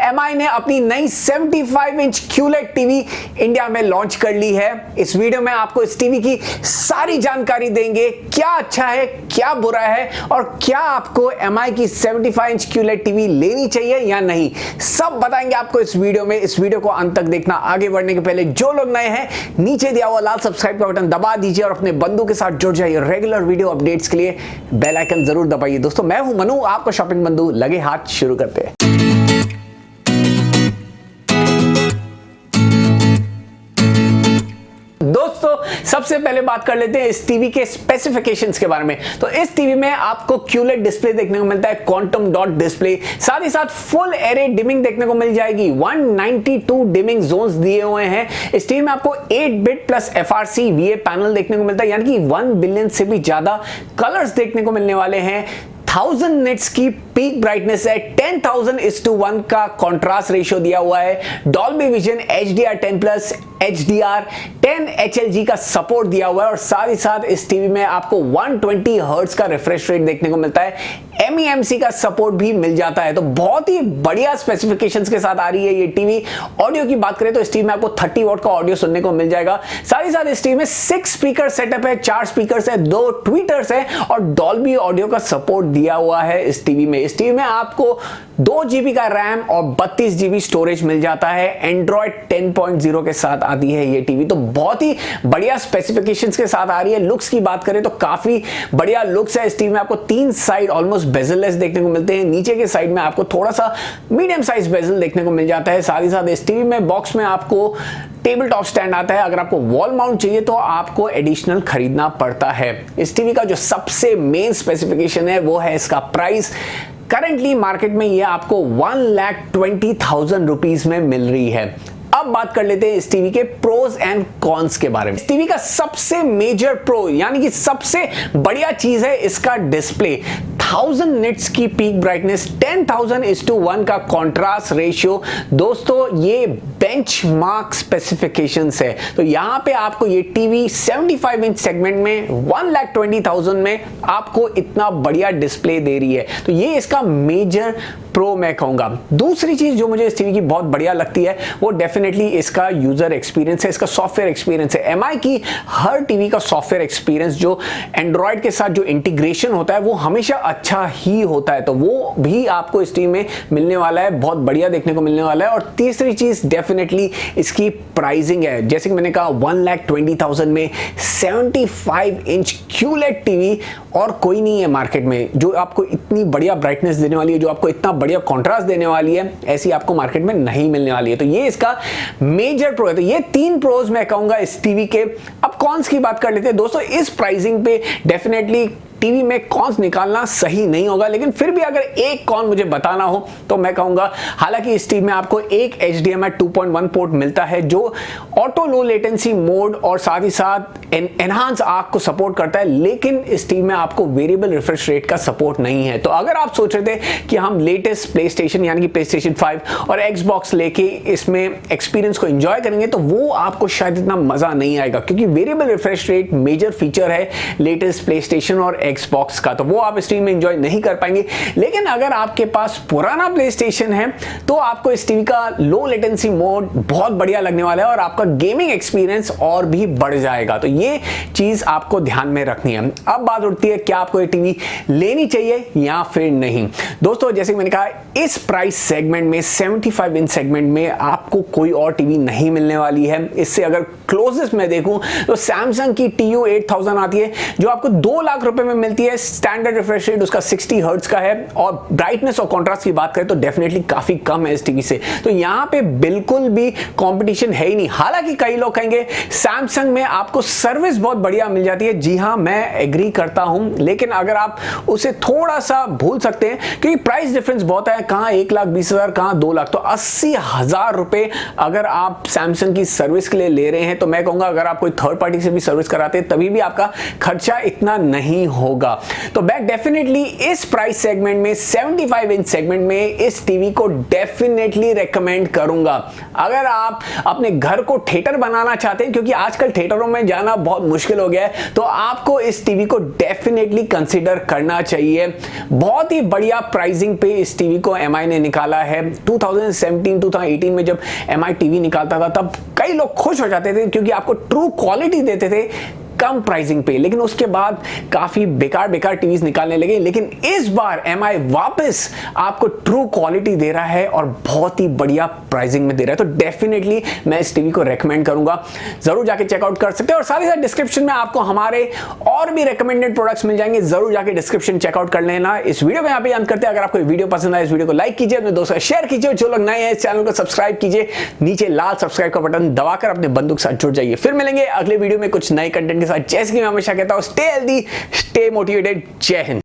MI ने अपनी नई 75 इंच QLED टीवी इंडिया में लॉन्च कर ली है। इस वीडियो में आपको इस टीवी की सारी जानकारी देंगे, क्या अच्छा है, क्या बुरा है और क्या आपको एमआई की 75 इंच QLED टीवी लेनी चाहिए या नहीं, सब बताएंगे आपको इस वीडियो में। इस वीडियो को अंत तक देखना। आगे बढ़ने के पहले जो लोग नए हैं, नीचे दिया हुआ लाल सब्सक्राइब का बटन दबा दीजिए और अपने बंधु के साथ जुड़ जाइए। रेगुलर वीडियो अपडेट्स के लिए बेल आइकन जरूर दबाइए। दोस्तों, मैं हूं मनु, आपका शॉपिंग बंधु। लगे हाथ, शुरू करते हैं। दोस्तों, सबसे पहले बात कर लेते हैं इस टीवी के स्पेसिफिकेशंस के बारे में। तो इस टीवी में आपको QLED डिस्प्ले देखने को मिलता है, क्वांटम डॉट डिस्प्ले, साथ ही साथ फुल एरे डिमिंग देखने को मिल जाएगी। 192 डिमिंग जोन्स दिए हुए हैं। इस टीवी में आपको 8 bit plus FRC VA panel देखने को मिलता है, यानी कि 1 बिलियन से भी ज्यादा कलर्स देखने को मिलने वाले हैं। 1000 निट्स की पीक ब्राइटनेस है, 10,000:1 का कॉन्ट्रास्ट रेशियो दिया हुआ है। Dolby vision HDR10 plus HDR 10 HLG का सपोर्ट दिया हुआ है और साथ ही साथ इस टीवी में आपको 120 हर्ट्ज का रिफ्रेश रेट देखने को मिलता है। MEMC का सपोर्ट भी मिल जाता है। तो बहुत ही बढ़िया स्पेसिफिकेशंस के साथ आ रही है ये टीवी। ऑडियो की बात करें तो इस टीवी में आपको 30 वॉट का ऑडियो सुनने को मिल जाएगा। साथ ही साथ इस टीवी में 6 स्पीकर सेटअप है, 4 स्पीकर्स है, 2 ट्वीटर्स है और डॉल्बी ऑडियो का सपोर्ट दिया हुआ है इस टीवी में। इस टीवी में आपको 2 GB का रैम और 32 GB स्टोरेज मिल जाता है। एंड्रॉइड 10.0 के साथ आती है ये टीवी। तो बहुत ही बढ़िया स्पेसिफिकेशंस के साथ आ रही है। लुक्स की बात करें तो काफी बढ़िया लुक्स है। इस टीवी में आपको 3 साइड ऑलमोस्ट बेजललेस देखने को मिलते हैं। नीचे के साइड में आपको थोड़ा सा मीडियम साइज बेजल देखने को मिल जाता है। साथ ही साथ इस टीवी में बॉक्स में आपको टेबल टॉप स्टैंड आता है। अगर आपको वॉल माउंट चाहिए तो आपको एडिशनल खरीदना पड़ता है। इस टीवी का जो सबसे मेन स्पेसिफिकेशन है वो है इसका प्राइस। करंटली मार्केट में ये आपको 1,20,000 रुपीज में मिल रही है। अब बात कर लेते हैं इस टीवी के प्रोज एंड कॉन्स के बारे में। इस टीवी का सबसे मेजर प्रो यानी कि सबसे बढ़िया चीज है इसका डिस्प्ले। 1000 निट्स की पीक ब्राइटनेस, 10,000:1 का कॉन्ट्रास्ट रेशियो। दोस्तों, ये बेंचमार्क स्पेसिफिकेशंस है। तो यहां पे आपको ये टीवी 75 इंच सेगमेंट में 1,20,000 में आपको इतना बढ़िया डिस्प्ले दे रही है। तो ये इसका मेजर प्रो मैं कहूंगा। दूसरी चीज जो मुझे इस टीवी की बहुत बढ़िया लगती है वो डेफिनेटली इसका यूजर एक्सपीरियंस है, इसका सॉफ्टवेयर एक्सपीरियंस है। एमआई की हर टीवी का सॉफ्टवेयर एक्सपीरियंस जो एंड्रॉइड के साथ जो इंटीग्रेशन होता है वो हमेशा अच्छा ही होता है। तो वो भी आपको इस टीवी में मिलने वाला है, बहुत बढ़िया देखने को मिलने वाला है। और तीसरी चीज डेफिनेटली इसकी प्राइसिंग है। जैसे कि मैंने कहा 1,20,000 में 75 इंच QLED टीवी और कोई नहीं है मार्केट में जो आपको इतनी बढ़िया ब्राइटनेस देने वाली है, जो आपको इतना बढ़िया कॉन्ट्रास्ट देने वाली है। ऐसी आपको मार्केट में नहीं मिलने वाली है। तो ये इसका मेजर प्रो है। तो ये 3 प्रोज मैं कहूंगा इस टीवी के। अब कॉन्स की बात कर लेते हैं। दोस्तों, इस प्राइसिंग पे डेफिनेटली टीवी में कॉन्स निकालना सही नहीं होगा, लेकिन फिर भी अगर एक कॉन मुझे बताना हो तो मैं कहूंगा, हालांकि इस टीवी में आपको एक HDMI 2.1 पोर्ट मिलता है जो ऑटो लो लेटेंसी मोड और साथ ही साथ एनहांस आर्क को सपोर्ट करता है, लेकिन इस टीवी में आपको वेरिएबल रिफ्रेश रेट का सपोर्ट नहीं है। तो अगर आप सोच रहे थे कि हम लेटेस्ट प्लेस्टेशन यानी कि PlayStation 5 और Xbox लेके इसमें एक्सपीरियंस को एंजॉय करेंगे तो वो आपको शायद इतना मजा नहीं आएगा, क्योंकि variable refresh rate major feature है लेटेस्ट प्लेस्टेशन और Xbox का। तो वो आप इस टीवी में एंजॉय नहीं कर पाएंगे। लेकिन अगर आपके पास पुराना प्लेस्टेशन है तो आपको इस टीवी का लो लेटेंसी मोड बहुत बढ़िया लगने वाला है और आपका गेमिंग एक्सपीरियंस और भी बढ़ जाएगा। तो ये चीज आपको ध्यान में रखनी है। अब बात उठती है क्या आपको ये टीवी लेनी चाहिए या फिर नहीं। दोस्तों, जैसे मैंने कहा, इस प्राइस सेगमेंट में 75 इंच सेगमेंट में आपको कोई और टीवी नहीं मिलने वाली है। इससे अगर क्लोजेस्ट में देखूं तो सैमसंग की TU 8000 आती है जो आपको 2 लाख रुपए में मिलती है। स्टैंडर्ड रिफ्रेश रेट उसका 60 हर्ट्ज का है और ब्राइटनेस और कॉन्ट्रास्ट की बात करें तो डेफिनेटली काफी कम है इस टीवी से। तो यहां पे बिल्कुल भी कंपटीशन है ही नहीं। हालांकि कई लोग कहेंगे सैमसंग में आपको सर्विस बहुत बढ़िया मिल जाती है। जी हां, मैं एग्री करता हूं, लेकिन अगर आप उसे थोड़ा सा भूल सकते हैं क्योंकि प्राइस डिफरेंस बहुत है। कहां 1,20,000, कहां 2 लाख। तो 80,000 रुपए अगर आप सैमसंग की सर्विस के लिए ले रहे हैं तो मैं कहूंगा अगर आप कोई थर्ड पार्टी से भी सर्विस कराते हैं तभी भी आपका खर्चा इतना नहीं हो होगा। तो मैं डेफिनेटली इस प्राइस सेगमेंट में 75 इंच सेगमेंट में इस टीवी को डेफिनेटली रेकमेंड करूंगा। अगर आप अपने घर को थिएटर बनाना चाहते हैं, क्योंकि आजकल थिएटरों में जाना बहुत मुश्किल हो गया है, तो आपको इस टीवी को डेफिनेटली कंसीडर करना चाहिए। बहुत ही बढ़िया प्राइसिंग पे इस टीवी को एमआई ने निकाला है। 2017-2018 में जब एमआई टीवी निकालता था तब कई लोग खुश हो जाते थे क्योंकि आपको ट्रू क्वालिटी देते थे कम प्राइसिंग पे, लेकिन उसके बाद काफी बेकार टीवीज निकालने लगे। लेकिन इस बार एमआई वापस आपको ट्रू क्वालिटी दे रहा है और बहुत ही बढ़िया प्राइसिंग में दे रहा है। तो डेफिनेटली मैं इस टीवी को रेकमेंड करूंगा, जरूर जाके चेकआउट कर सकते हैं। और साथ ही साथ डिस्क्रिप्शन में आपको हमारे और भी रेकमेंडेड प्रोडक्ट्स मिल जाएंगे, जरूर जाके डिस्क्रिप्शन चेकआउट कर लेना। इस वीडियो में यहाँ पे अंत करते हैं। अगर आपको वीडियो पसंद आए इस वीडियो को लाइक कीजिए, अपने दोस्तों शेयर कीजिए, जो लोग नए हैं इस चैनल को सब्सक्राइब कीजिए। नीचे लाल सब्सक्राइब का बटन दबाकर अपने बंधु के साथ जुड़ जाइए। फिर मिलेंगे अगले वीडियो में कुछ नए कंटेंट के साथ। जैसे कि मैं हमेशा कहता हूं, स्टे हेल्दी, स्टे मोटिवेटेड। जय हिंद।